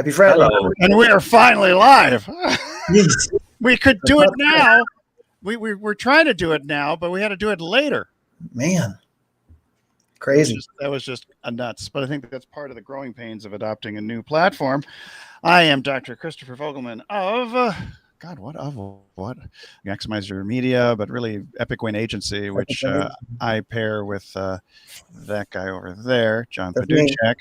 Happy Friday. Hello. And we are finally live. Yes. We could do it now. We're trying to do it now, but we had to do it later. Man. Crazy. That was just a nuts. But I think that's part of the growing pains of adopting a new platform. I am Dr. Christopher Vogelmann of what? Maximizer Media, but really Epic Win Agency, which I pair with that guy over there, John Paduchak.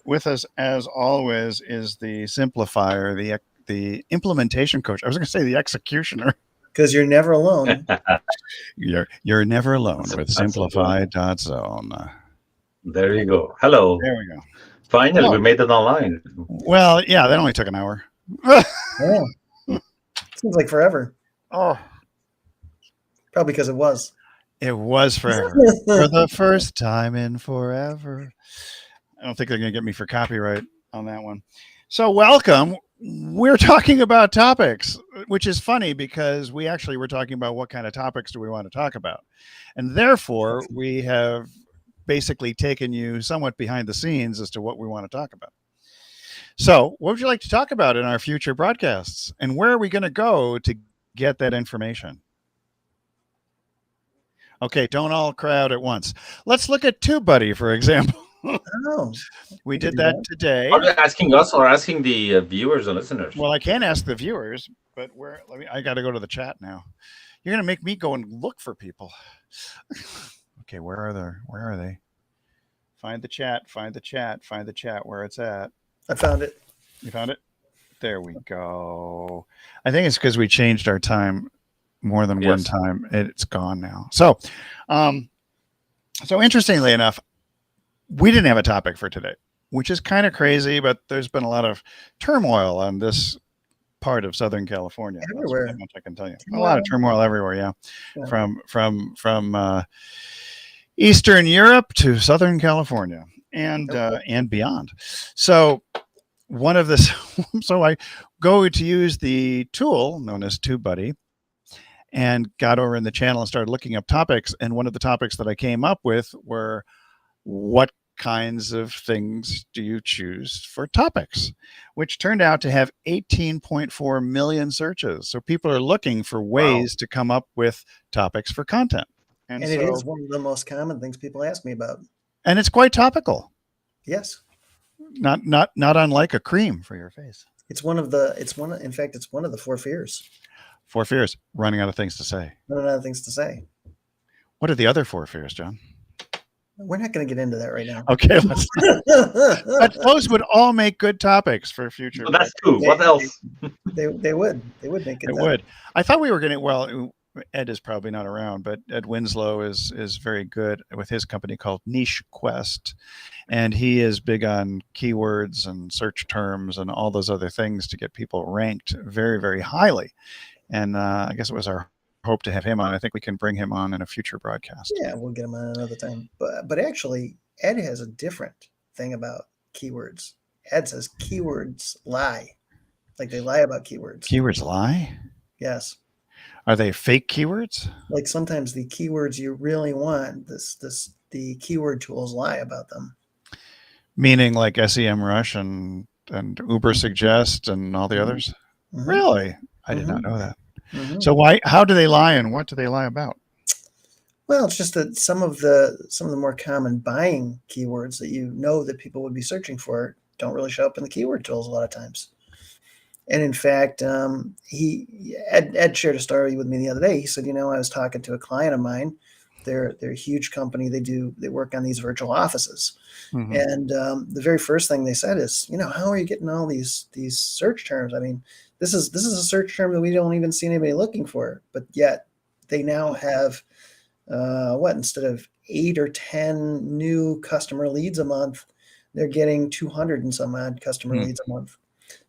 With us, as always, is the simplifier, the implementation coach. I was going to say the executioner. Because you're never alone. You're never alone with Simplify.zone. There you go. Hello. There we go. Finally, we made it online. Well, yeah, that only took an hour. Yeah. Seems like forever. Oh, probably because it was. It was forever. For the first time in forever. I don't think they're going to get me for copyright on that one. So welcome. We're talking about topics, which is funny because we actually were talking about what kind of topics do we want to talk about. And therefore, we have basically taken you somewhat behind the scenes as to what we want to talk about. So what would you like to talk about in our future broadcasts? And where are we going to go to get that information? Okay, don't all crowd at once. Let's look at TubeBuddy, for example. Oh, we did that today. Are you asking us or asking the viewers and listeners? Well, I can ask the viewers, but I got to go to the chat now. You're going to make me go and look for people. Okay, where are they? Find the chat, where it's at. I found it. You found it? There we go. I think it's because we changed our time more than one time. It's gone now. So interestingly enough, we didn't have a topic for today, which is kind of crazy, but there's been a lot of turmoil on this part of Southern California. Everywhere. That's much I can tell you. A lot of turmoil everywhere, yeah. From Eastern Europe to Southern California and beyond. So so I go to use the tool known as TubeBuddy and got over in the channel and started looking up topics. And one of the topics that I came up with were, what kinds of things do you choose for topics, which turned out to have 18.4 million searches. So people are looking for ways to come up with topics for content. And it is one of the most common things people ask me about. And it's quite topical. Yes. Not unlike a cream for your face. It's one of the four fears. 4 fears. Running out of things to say. Running out of things to say. What are the other 4 fears, John? We're not going to get into that right now. Okay, but those would all make good topics for future. Well, that's true. What else? They would make it. It would. I thought we were going to. Well, Ed is probably not around, but Ed Winslow is very good with his company called Niche Quest, and he is big on keywords and search terms and all those other things to get people ranked very, very highly. And I guess it was our hope to have him on. I think we can bring him on in a future broadcast. Yeah, we'll get him on another time. But actually, Ed has a different thing about keywords. Ed says keywords lie. Like they lie about keywords. Keywords lie? Yes. Are they fake keywords? Like sometimes the keywords you really want, the keyword tools lie about them. Meaning like SEMrush and Uber Suggest and all the others? Mm-hmm. Really? I did not know that. Mm-hmm. So how do they lie and what do they lie about? Well, it's just that some of the more common buying keywords that that people would be searching for don't really show up in the keyword tools a lot of times. And in fact, Ed shared a story with me the other day. He said, I was talking to a client of mine. They're a huge company. They work on these virtual offices. Mm-hmm. And the very first thing they said is, how are you getting all these search terms? I mean, this is a search term that we don't even see anybody looking for, but yet they now have instead of 8 or 10 new customer leads a month, they're getting 200 and some odd customer leads a month.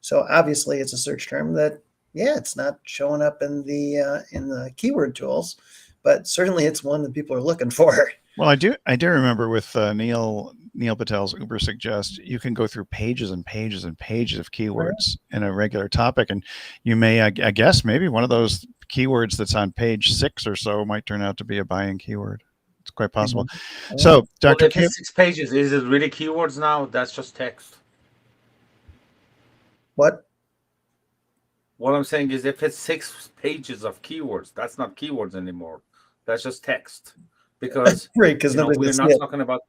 So obviously it's a search term that, it's not showing up in the keyword tools, but certainly it's one that people are looking for. Well, I do remember with Neil Patel's Uber Suggest, you can go through pages and pages and pages of keywords in a regular topic, and you may, I guess, maybe one of those keywords that's on page 6 or so might turn out to be a buying keyword. It's quite possible. Mm-hmm. So, Dr. Well, if it's 6 pages, is it really keywords now? That's just text. What? What I'm saying is, if it's 6 pages of keywords, that's not keywords anymore. That's just text. Because Right, because nobody's we're gonna see not it. talking about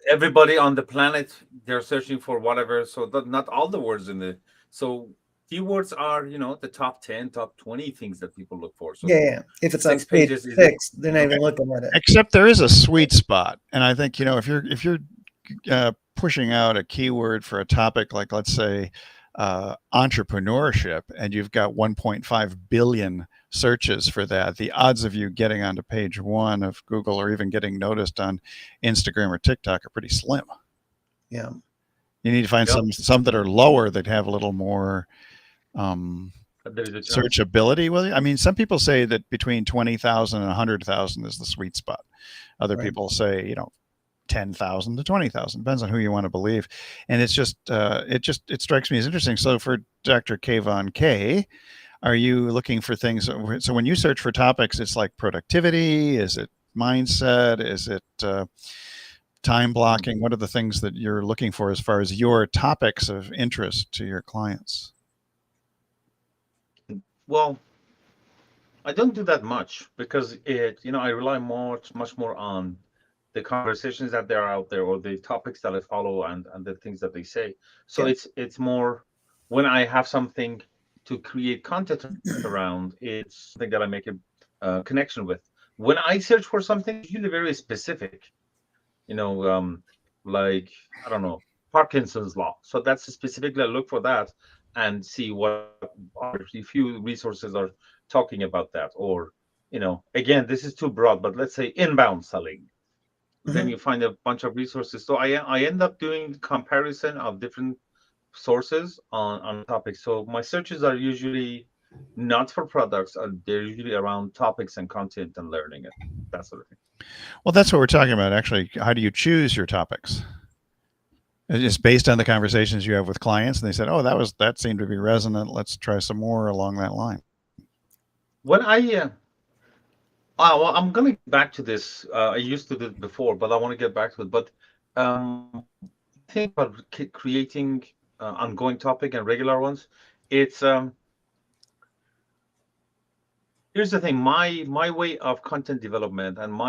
everybody on the planet. They're searching for whatever. So not all the words in the. So keywords are the top 10, top 20 things that people look for. So Yeah. If it's on 6 page pages is 6, they're not even looking at it. Except there is a sweet spot, and I think if you're pushing out a keyword for a topic like, let's say, entrepreneurship, and you've got 1.5 billion searches for that, the odds of you getting onto page 1 of Google or even getting noticed on Instagram or TikTok are pretty slim. Yeah. You need to find some that are lower that have a little more searchability. Well, I mean, some people say that between 20,000 and 100,000 is the sweet spot. Other people say 10,000 to 20,000, depends on who you want to believe. And it's just it strikes me as interesting. So for Dr. Kayvon K, are you looking for things? So when you search for topics, it's like productivity, is it mindset, is it time blocking? What are the things that you're looking for as far as your topics of interest to your clients? Well, I don't do that much because I rely much more on the conversations that are out there, or the topics that I follow, and the things that they say. So it's more when I have something to create content around, it's something that I make a connection with. When I search for something, it's usually very specific, like, I don't know, Parkinson's law. So that's specifically, I look for that and see what a few resources are talking about that. Or, again, this is too broad, but let's say inbound selling. Then you find a bunch of resources. So I end up doing comparison of different sources on topics. So my searches are usually not for products. They're usually around topics and content and learning it, that sort of thing. Well, that's what we're talking about, actually. How do you choose your topics? It's based on the conversations you have with clients, and they said, "Oh, that seemed to be resonant. Let's try some more along that line." When well, I'm going to get back to this. I used to do it before, but I want to get back to it. But think about creating ongoing topic and regular ones. It's here's the thing. My way of content development, and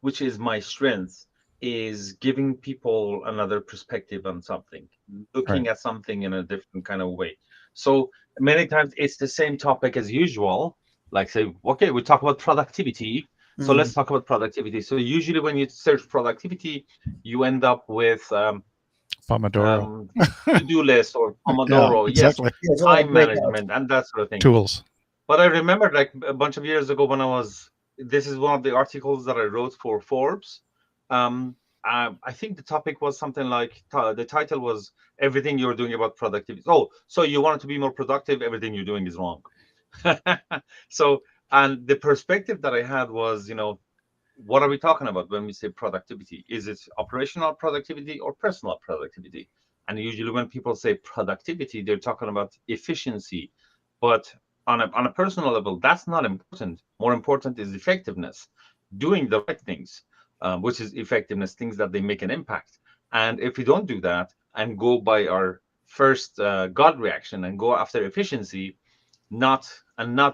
which is my strength, is giving people another perspective on something, looking at something in a different kind of way. So many times it's the same topic as usual. Like, say, okay, we talk about productivity. So let's talk about productivity. So usually when you search productivity, you end up with Pomodoro to-do list or Pomodoro. Yeah, exactly. Yes, time management and that sort of thing. Tools. But I remember, like, a bunch of years ago, this is one of the articles that I wrote for Forbes. I think the topic was something like, the title was "Everything You're Doing About Productivity." Oh, so you want to be more productive, everything you're doing is wrong. So, and the perspective that I had was, what are we talking about when we say productivity? Is it operational productivity or personal productivity? And usually when people say productivity, they're talking about efficiency. But on a personal level, that's not important. More important is effectiveness, doing the right things, which is effectiveness, things that they make an impact. And if we don't do that and go by our first gut reaction and go after efficiency, not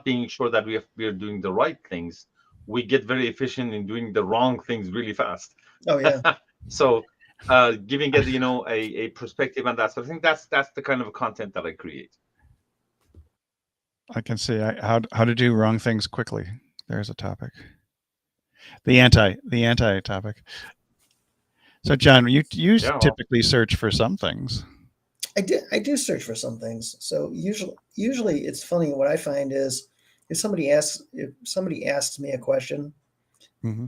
being sure that we are doing the right things, we get very efficient in doing the wrong things really fast. Oh yeah. So giving it a perspective on that. So I think that's the kind of content that I create. I can see how to do wrong things quickly. There's a topic. The anti topic. So John, you typically search for some things. I do search for some things. So usually it's funny. What I find is if somebody asks me a question,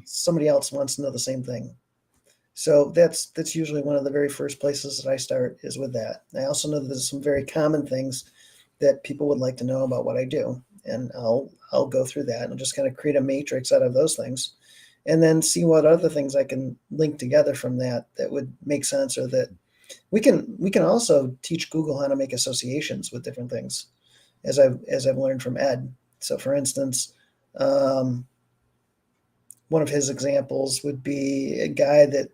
somebody else wants to know the same thing. So that's usually one of the very first places that I start, is with that. I also know that there's some very common things that people would like to know about what I do, and I'll go through that and just kind of create a matrix out of those things, and then see what other things I can link together from that would make sense, or that we can also teach Google how to make associations with different things, as I've learned from Ed. So for instance, one of his examples would be a guy that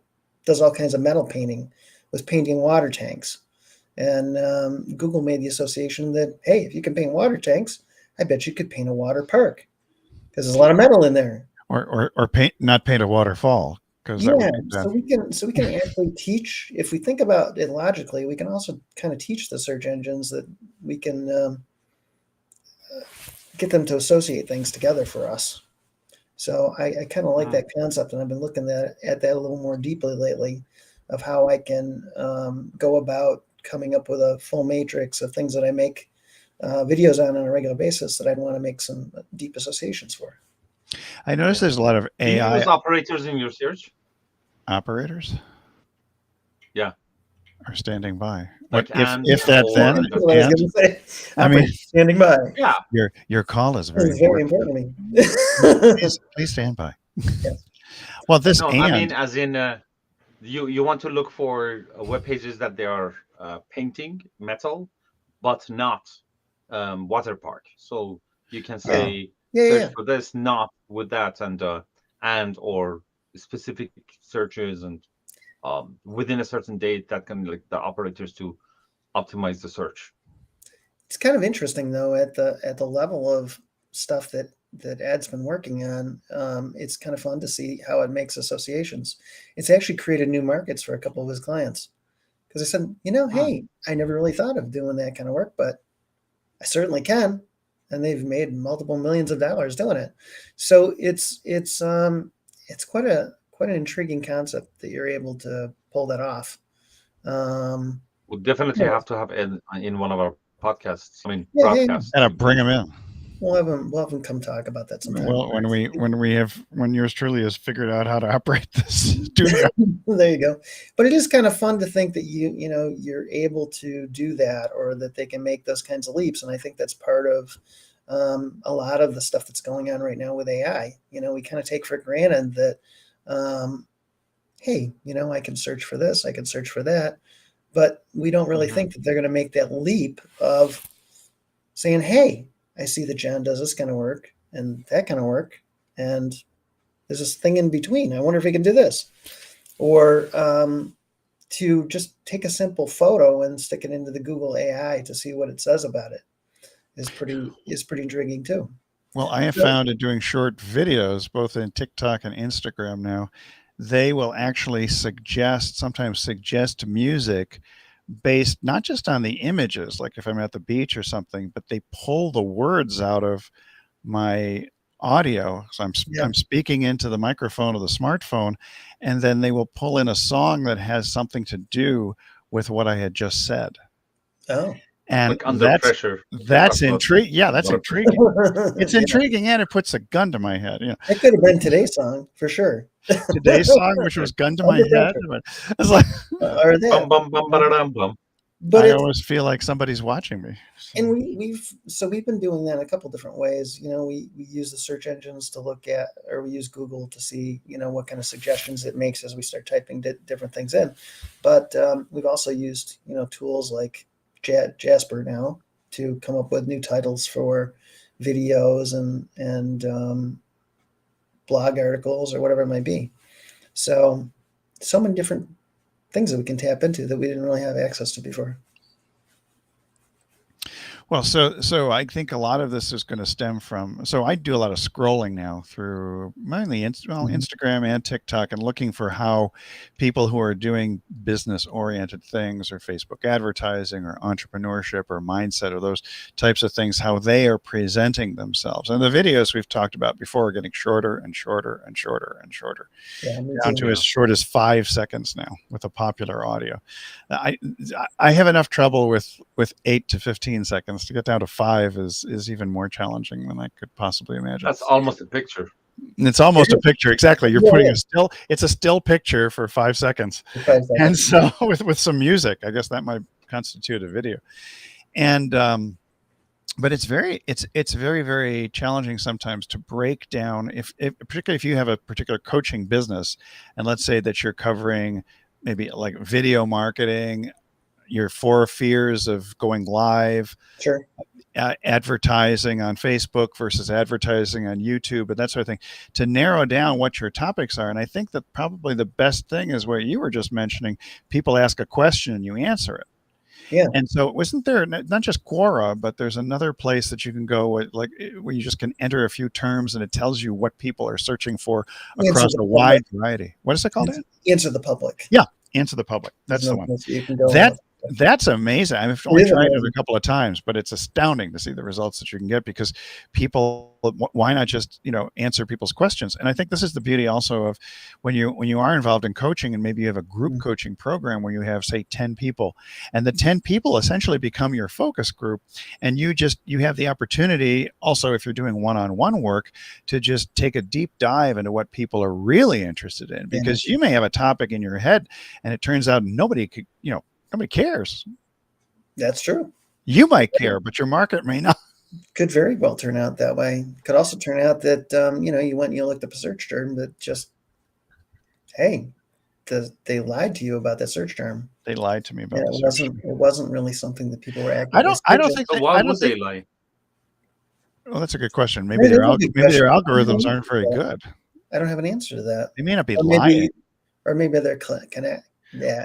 does all kinds of metal painting, was painting water tanks. And Google made the association that, hey, if you can paint water tanks, I bet you could paint a water park because there's a lot of metal in there. Or not paint a waterfall, because that Yeah, would be bad. so we can actually teach. If we think about it logically, we can also kind of teach the search engines that we can get them to associate things together for us. So I kind of like that concept, and I've been looking at that a little more deeply lately, of how I can go about coming up with a full matrix of things that I make videos on a regular basis that I'd want to make some deep associations for. I noticed there's a lot of Do you AI use operators in your search? operators Yeah. are standing by. Like What if and that or then? and That's what I was And going to say. I mean, Standing by. yeah. your call is This very is very important. important to me. Please stand by. Yes. Well, this No, I mean as in you want to look for web pages that they are painting metal, but not water park. So you can say search Yeah. for this, not with that, and or specific searches and within a certain date that can like the operators to optimize the search. It's kind of interesting though at the level of stuff that Ed's been working on. It's kind of fun to see how it makes associations. It's actually created new markets for a couple of his clients because I said, hey, I never really thought of doing that kind of work, but I certainly can, and they've made multiple millions of dollars doing it. So it's quite an intriguing concept that you're able to pull that off. We'll definitely have to have in one of our podcasts. I mean, Yeah. broadcasts. Gotta bring them in. We'll have them come talk about that sometime. Well, when yours truly has figured out how to operate this studio. There you go. But it is kind of fun to think that you're able to do that, or that they can make those kinds of leaps. And I think that's part of a lot of the stuff that's going on right now with AI. We kind of take for granted that, hey, I can search for this, I can search for that, but we don't really think that they're going to make that leap of saying, hey, I see that John does this kind of work and that kind of work, and there's this thing in between. I wonder if he can do this. Or to just take a simple photo and stick it into the Google AI to see what it says about it is pretty intriguing too. Well, I have found in doing short videos, both in TikTok and Instagram now, they will actually sometimes suggest music based not just on the images, like if I'm at the beach or something, but they pull the words out of my audio. So I'm speaking into the microphone of the smartphone, and then they will pull in a song that has something to do with what I had just said. Oh. And like under pressure. That's intriguing. Yeah, that's intriguing. It's intriguing, and it puts a gun to my head. It could have been today's song for sure. Today's song, which was gun to my head. It's like, or that. Bum, bum, bum, ba-da-dum, bum. But I always feel like somebody's watching me. And we've been doing that a couple different ways. We use the search engines to look at, or we use Google to see, what kind of suggestions it makes as we start typing different things in. But we've also used, tools like Jasper now to come up with new titles for videos and blog articles or whatever it might be. So many different things that we can tap into that we didn't really have access to before. Well, so I think a lot of this is going to stem from, so I do a lot of scrolling now through mainly Instagram and TikTok, and looking for how people who are doing business oriented things, or Facebook advertising, or entrepreneurship, or mindset, or those types of things, how they are presenting themselves. And the videos we've talked about before are getting shorter and shorter and shorter and shorter, down to as short as 5 seconds now with a popular audio. I have enough trouble with 8 to 15 seconds. To get down to 5 is even more challenging than I could possibly imagine. That's almost a picture. It's almost a picture. Exactly. You're putting it's a still picture for 5 seconds. And so with some music, I guess that might constitute a video. And, but it's very, very challenging sometimes to break down particularly if you have a particular coaching business, and let's say that you're covering maybe like video marketing, your 4 fears of going live, sure, advertising on Facebook versus advertising on YouTube, and that sort of thing, to narrow down what your topics are. And I think that probably the best thing is what you were just mentioning. People ask a question and you answer it. Yeah. And so wasn't there not just Quora, but there's another place that you can go where you just can enter a few terms and it tells you what people are searching for Answer across the a public. wide variety. What is it called? Answer the public. Yeah, Answer the Public. There's That's no the one. place you can go. That's amazing. I've only is tried it amazing. a couple of times, but it's astounding to see the results that you can get because people, why not just, answer people's questions? And I think this is the beauty also of when you are involved in coaching and maybe you have a group coaching program where you have, say, 10 people, and the 10 people essentially become your focus group. And you have the opportunity also, if you're doing one-on-one work, to just take a deep dive into what people are really interested in, because you may have a topic in your head and it turns out nobody cares. That's true. You might care, but your market may not. Could very well turn out that way. Could also turn out that you went and you looked up a search term that just, hey, they lied to you about that search term. They lied to me about it. It wasn't really something that people were actively. I don't think. So why would they lie? Well, that's a good question. Maybe their algorithms aren't very good. I don't have an answer to that. They may not be lying, or maybe they're connect. Yeah,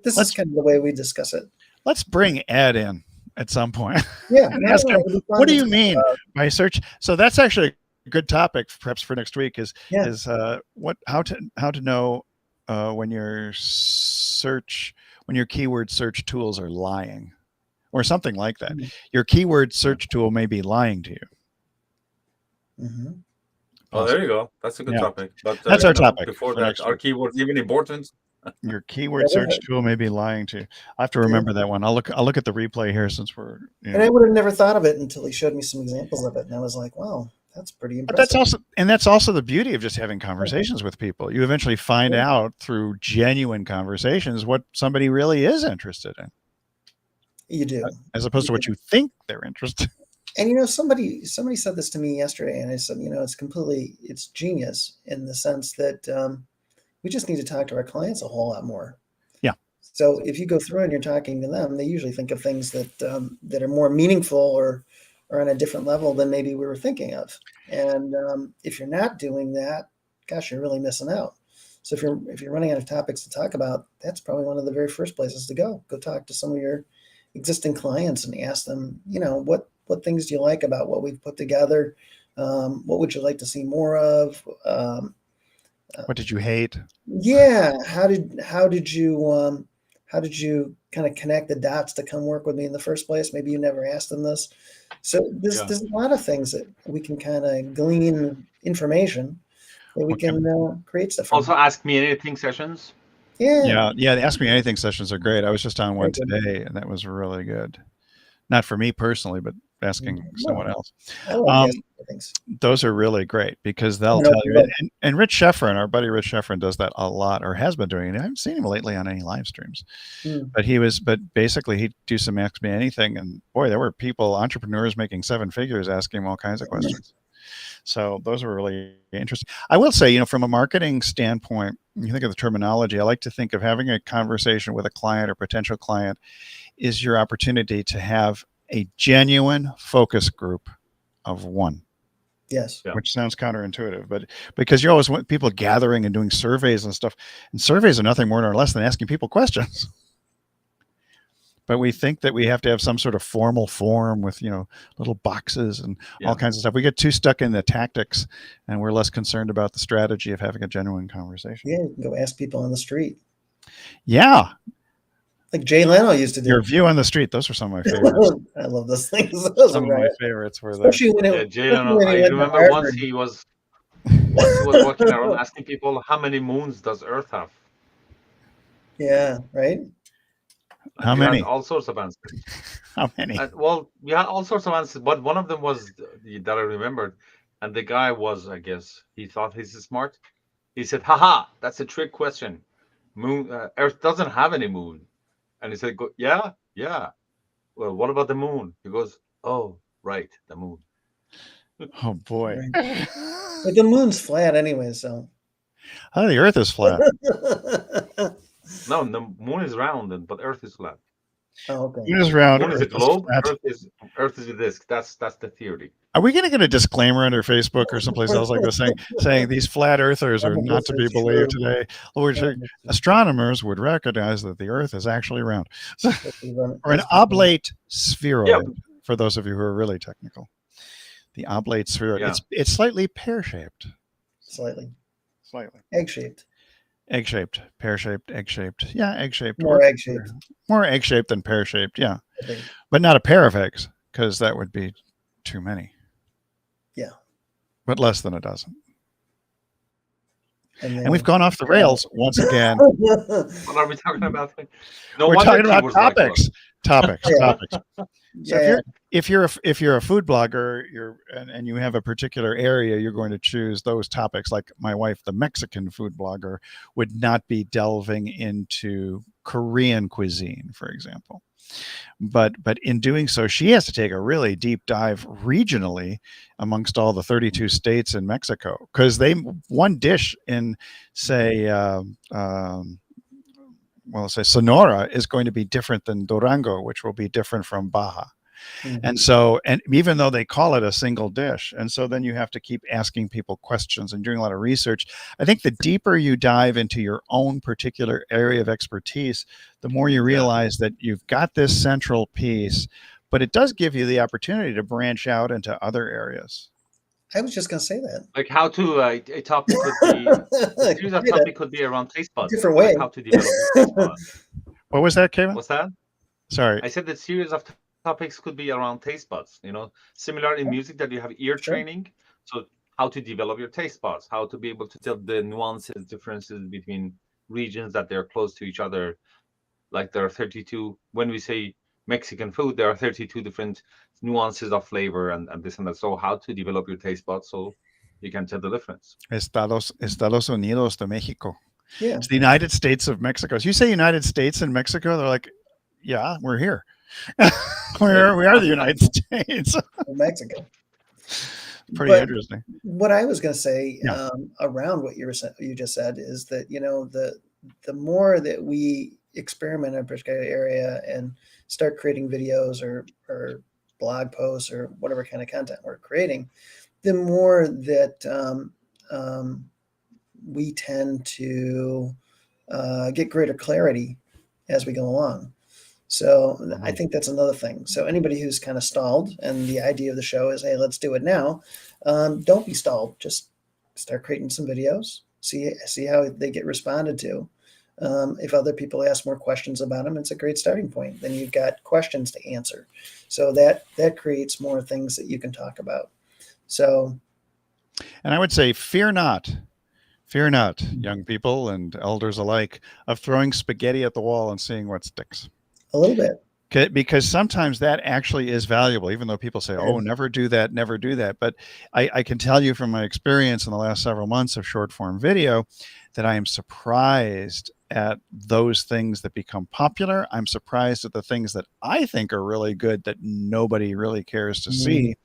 this is kind of the way we discuss it. Let's bring Ed in at some point. Yeah, ask him, what do you mean by search? So that's actually a good topic, perhaps for next week. How to know when your keyword search tools are lying, or something like that. Your keyword search tool may be lying to you. Mm-hmm. Oh, there you go. That's a good topic. But that's our topic. Before that, are keywords even important? Your keyword search tool may be lying to you. I have to remember that one. I'll look at the replay here since we're. And I would have never thought of it until he showed me some examples of it, and I was like, "Wow, that's pretty impressive." But that's also the beauty of just having conversations with people. You eventually find out through genuine conversations what somebody really is interested in. You do, as opposed to what you think they're interested in. And somebody said this to me yesterday, and I said, it's genius in the sense that we just need to talk to our clients a whole lot more. Yeah. So if you go through and you're talking to them, they usually think of things that are more meaningful or on a different level than maybe we were thinking of. And if you're not doing that, gosh, you're really missing out. So if you're running out of topics to talk about, that's probably one of the very first places to go. Go talk to some of your existing clients and ask them, what things do you like about what we've put together? What would you like to see more of? What did you hate? Yeah. How did you kind of connect the dots to come work with me in the first place? Maybe you never asked them this. So there's a lot of things that we can kind of glean information that we can create stuff from. Also, ask me anything sessions. Yeah. The Ask Me Anything sessions are great. I was just on one today, and that was really good. Not for me personally, but asking someone else. Those are really great because they'll tell you. And Rich Sheffrin, our buddy Rich Sheffrin, does that a lot, or has been doing it. I haven't seen him lately on any live streams, but basically he'd do some Ask Me Anything, and boy, there were entrepreneurs making 7 figures asking him all kinds of questions. So those are really interesting. I will say, from a marketing standpoint, you think of the terminology, I like to think of having a conversation with a client or potential client is your opportunity to have a genuine focus group of one. Yes. Which sounds counterintuitive, but because you always want people gathering and doing surveys and stuff, and surveys are nothing more nor less than asking people questions. But we think that we have to have some sort of formal form with, little boxes and all kinds of stuff. We get too stuck in the tactics, and we're less concerned about the strategy of having a genuine conversation. Yeah, you can go ask people on the street. Yeah. Like Jay Leno used to do. Your view on the street. Those are some of my favorites. I love those things. Some of my favorites were especially when Jay Leno. I remember once he was walking around asking people, how many moons does Earth have? Yeah, right. How many? All sorts of answers. How many? We had all sorts of answers, but one of them was that I remembered, and the guy was, I guess, he thought he's smart. He said, "Haha, that's a trick question. Earth doesn't have any moon." And he said, "Yeah. Well, what about the moon?" He goes, "Oh, right, the moon." Oh boy. Right. But the moon's flat anyway, so. Oh, the Earth is flat. No, the moon is round, but Earth is flat. Oh, okay. Moon is round. Moon is a Earth is globe. flat. Earth is a disk. That's the theory. Are we going to get a disclaimer under Facebook or someplace else like this saying these flat earthers are None of not this to be is believed true. today? Or astronomers would recognize that the Earth is actually round, or an oblate spheroid. Yeah. For those of you who are really technical, the oblate spheroid. Yeah. It's slightly pear-shaped. Slightly. Slightly. Egg-shaped. Egg-shaped, pear-shaped, egg-shaped. Yeah, egg-shaped. More egg-shaped. More egg-shaped than pear-shaped, yeah. I think. But not a pair of eggs, because that would be too many. Yeah. But less than a dozen. And we've gone off the rails once again. What are we talking about? No, We're talking about keywords like topics. Topics. Yeah. Topics. So Yeah. if you're a food blogger, and you have a particular area, you're going to choose those topics. Like my wife, the Mexican food blogger, would not be delving into Korean cuisine, for example. But in doing so, she has to take a really deep dive regionally amongst all the 32 states in Mexico, because one dish in say say Sonora is going to be different than Durango, which will be different from Baja. Mhm. And even though they call it a single dish, and so then you have to keep asking people questions and doing a lot of research. I think the deeper you dive into your own particular area of expertise, the more you realize that you've got this central piece, but it does give you the opportunity to branch out into other areas. I was just going to say that. Like how to a topic could be a series of topic could be around taste buds. Different way. Like how to develop your taste buds. What was that, Kayvon? What's that? Sorry. I said that series of topics could be around taste buds. Similar in music that you have ear training. So how to develop your taste buds, how to be able to tell the nuances, differences between regions that they're close to each other. Like there are 32. When we say Mexican food, there are 32 different nuances of flavor and this and that. So how to develop your taste buds so you can tell the difference. Estados Unidos de Mexico. Yeah. It's the United States of Mexico. So you say United States and Mexico, they're like, yeah, we're here. we are the United States. Mexico. Pretty interesting. What I was going to say around what you just said is that the more that we experiment in a particular area and start creating videos or blog posts or whatever kind of content we're creating, the more that we tend to get greater clarity as we go along. So I think that's another thing. So anybody who's kind of stalled, and the idea of the show is, hey, let's do it now. Don't be stalled. Just start creating some videos. See how they get responded to. If other people ask more questions about them, it's a great starting point. Then you've got questions to answer. So that creates more things that you can talk about. So, and I would say, fear not, young people and elders alike, of throwing spaghetti at the wall and seeing what sticks. A little bit. Because sometimes that actually is valuable, even though people say, oh, never do that, never do that. But I can tell you from my experience in the last several months of short form video that I am surprised at those things that become popular. I'm surprised at the things that I think are really good that nobody really cares to see.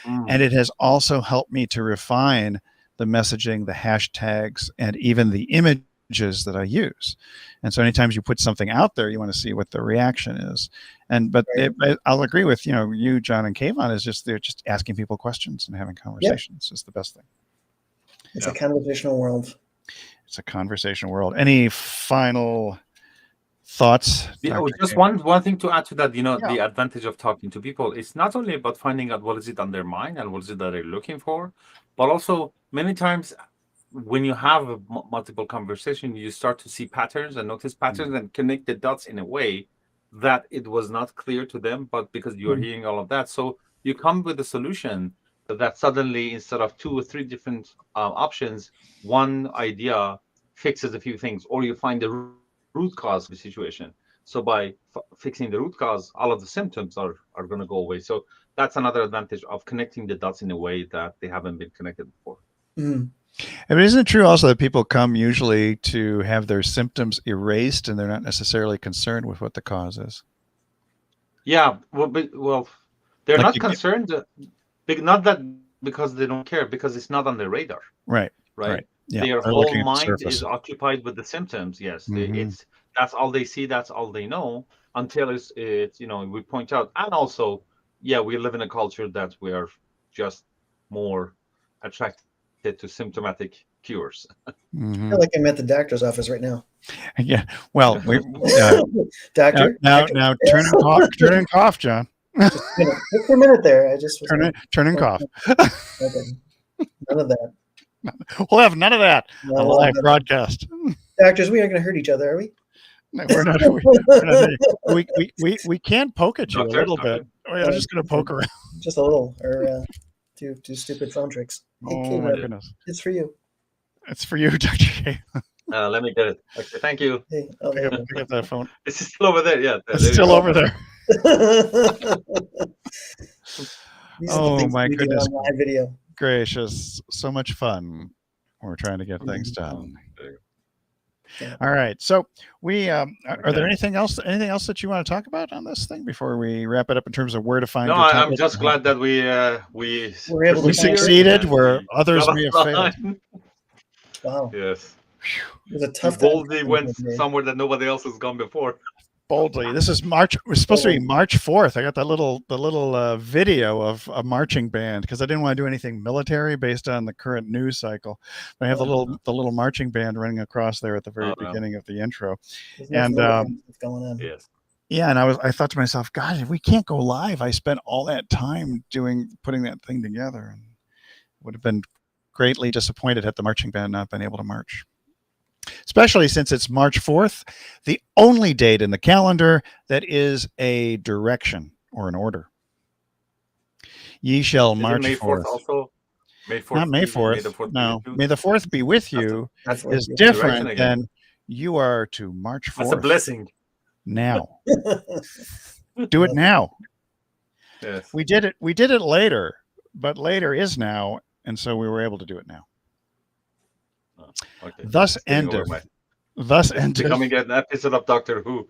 And it has also helped me to refine the messaging, the hashtags, and even the images that I use. And so anytime you put something out there, you want to see what the reaction is. But I'll agree with you, John, and Kayvon, they're just asking people questions and having conversations is the best thing. It's a conversational world. It's a conversational world. Any final thoughts? Just one thing to add to that, the advantage of talking to people, it's not only about finding out what is it on their mind and what is it that they're looking for, but also many times when you have a multiple conversation, you start to see patterns and notice patterns and connect the dots in a way that it was not clear to them, but because you're hearing all of that. So you come with a solution that suddenly, instead of 2 or 3 different options, one idea fixes a few things, or you find the root cause of the situation. So by fixing the root cause, all of the symptoms are going to go away. So that's another advantage of connecting the dots in a way that they haven't been connected before. And isn't it true also that people come usually to have their symptoms erased and they're not necessarily concerned with what the cause is? Yeah, well, they're not concerned, not that because they don't care, because it's not on their radar. Right. Yeah. Their whole mind is occupied with the symptoms. Yes, that's all they see. That's all they know. until it's we point out. And also, yeah, we live in a culture that we are just more attracted to symptomatic cures. I Mhm. feel like I'm at the doctor's office right now. Yeah. Well, Doctor, now doctor? turn and cough, John. Just a minute. Just for a minute there. I just was Turn and cough. okay. None of that. We'll have none of that No, on a we'll live have none. broadcast. Doctors, we aren't going to hurt each other, are we? No, we're not. We can poke at you a Doctor, little bit. I'm just going to poke around. Just a little, or do stupid phone tricks. Hey, Oh my Kayvon, goodness! it's for you. It's for you, Dr. K. let me get it. Okay, thank you. Hey, oh, there you Pick up that phone. It's still over there. Yeah, It's there you still go. over there. go. These are the Oh things my we do goodness on live video. gracious! So much fun. We're trying to get things done. There you Yeah. All right. So we are there Okay. anything else that you want to talk about on this thing before we wrap it up in terms of where to find No, your I'm topic? just glad that we We're able to We find succeeded and where we others got may have failed. online. Wow, Yes, it was a we tough time. boldly went somewhere that nobody else has gone before. Boldly. This is March. It was supposed to be March 4th. I got the little video of a marching band because I didn't want to do anything military based on the current news cycle. But I have the little marching band running across there at the very beginning of the intro. There's no And military stuff going on. Yes. yeah, and I thought to myself, God, if we can't go live, I spent all that time putting that thing together, and would have been greatly disappointed had the marching band not been able to march. Especially since it's March 4th, the only date in the calendar that is a direction or an order. Ye shall Is it march May 4th forth. also? May 4th. Not May May 4th. the 4th. No, be with May you? the 4th be with you That's is what- different again. than you are to march That's a forth blessing. now. Do it now. Yes. We did it later, but later is now, and so we were able to do it now. Oh, okay. Thus Getting over endeth. my- Thus It's endeth. becoming an episode of Doctor Who.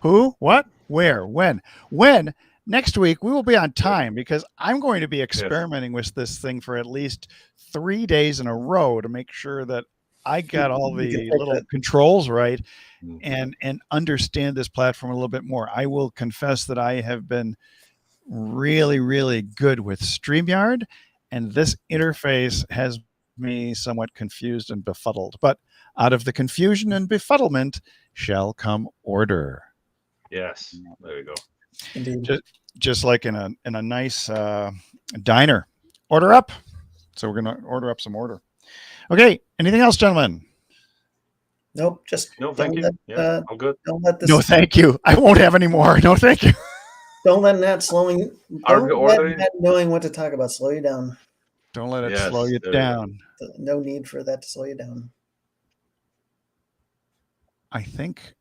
Who? What? Where? When? When? Next week we will be on time because I'm going to be experimenting with this thing for at least 3 days in a row to make sure that I got all You can the take little that. controls right Mhm. and understand this platform a little bit more. I will confess that I have been really, really good with StreamYard, and this interface has me somewhat confused and befuddled. But out of the confusion and befuddlement shall come order. Yes. There you go. Indeed. Just like in a nice diner. Order up. So we're gonna order up some order. Okay. Anything else, gentlemen? Nope. Just No, thank don't you. let, Yeah, all good. don't let this. No, thank you. I won't have any more. No, thank you. Don't let that slowing. Are Don't we let ordering? not knowing what to talk about slow you down. Don't let it Yes, slow you there we go. down. No need for that to slow you down. I think.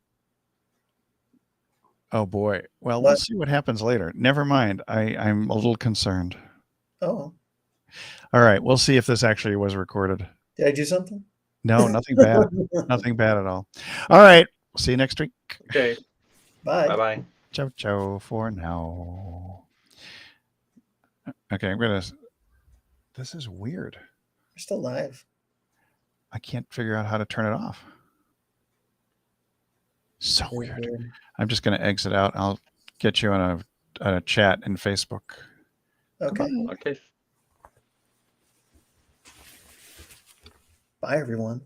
Oh boy. Well, What? we'll see what happens later. Never mind. I'm a little concerned. Oh, All right. We'll see if this actually was recorded. did I do something? No, nothing bad. Nothing bad at all. All right. We'll see you next week. Okay. Bye. Bye bye. Ciao, ciao for now. Okay. This is weird. We're still live. I can't figure out how to turn it off. So Very weird. weird. I'm just going to exit out. I'll get you on a chat in Facebook. Okay. Goodbye. Okay. Bye, everyone.